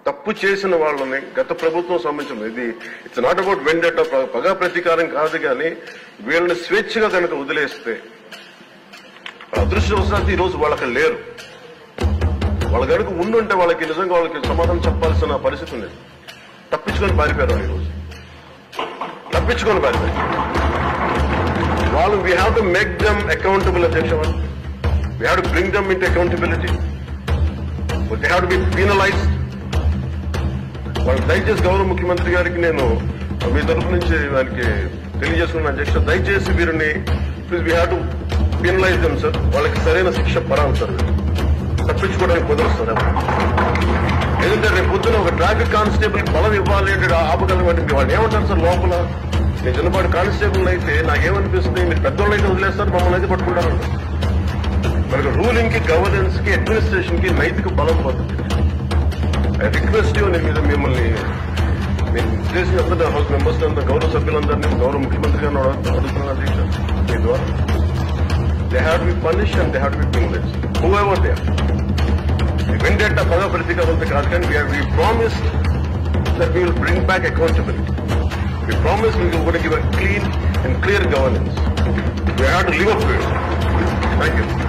తప్పు చేసిన వాళ్ళని గత ప్రభుత్వం సంబంధించిన ఇది ఇట్స్ నాట్ అబౌట్ వెండట పగా ప్రతీకారం కాదు కానీ వీళ్ళని స్వేచ్ఛగా కనుక వదిలేస్తే అదృష్టవశాత్తు ఈ రోజు వాళ్ళకి లేరు. వాళ్ళ కనుక ఉండుంటే వాళ్ళకి నిజంగా వాళ్ళకి సమాధానం చెప్పాల్సిన పరిస్థితి ఉంది. తప్పించుకొని పారిపోయారు ఈరోజు, తప్పించుకొని పారిపోయారు వాళ్ళు. We have to make them accountable అధ్యక్ష. We have to bring them into accountability. They have to be penalised. వాళ్ళు దయచేసి గౌరవ ముఖ్యమంత్రి గారికి నేను మీ తరఫు నుంచి దానికి తెలియజేసుకున్న అధ్యక్ష, దయచేసి వీరిని please we have to penalise them sir. వాళ్ళకి సరైన శిక్ష పడాలి సార్. తప్పించుకోవడానికి కుదరుస్తారు. ఎందుకంటే రేపు పొద్దున ఒక ట్రాఫిక్ కానిస్టేబుల్ బలం ఇవ్వాలి అంటే ఆపగలవంటి వాళ్ళు ఏమంటారు సార్ లోపల. నేను చిన్నపాటి కానిస్టేబుల్ అయితే నాకేమనిపిస్తుంది, మీరు పెద్దోళ్ళు అయితే వదిలేస్తారు, మమ్మల్ని అయితే పట్టుకుంటారంట. మనకు రూలింగ్ కి, గవర్నెన్స్ కి, అడ్మినిస్ట్రేషన్ కి నైతిక బలం పడుతుంది. ఐ రిక్వెస్ట్ యూ, నేను మిమ్మల్ని నేను చేసిన హౌస్ మెంబర్స్ గౌరవ సభ్యులందరినీ గౌరవ ముఖ్యమంత్రి గారిని అడుగుతున్నాను అధ్యక్ష మీ ద్వారా. They have to be punished and they have to be penalised whoever they are. Vendetta పగా ప్రతీకారంతో కాదు కానీ we promised that we will bring back accountability. We promised we will give a clean and clear governance. We have to live up to it. Thank you.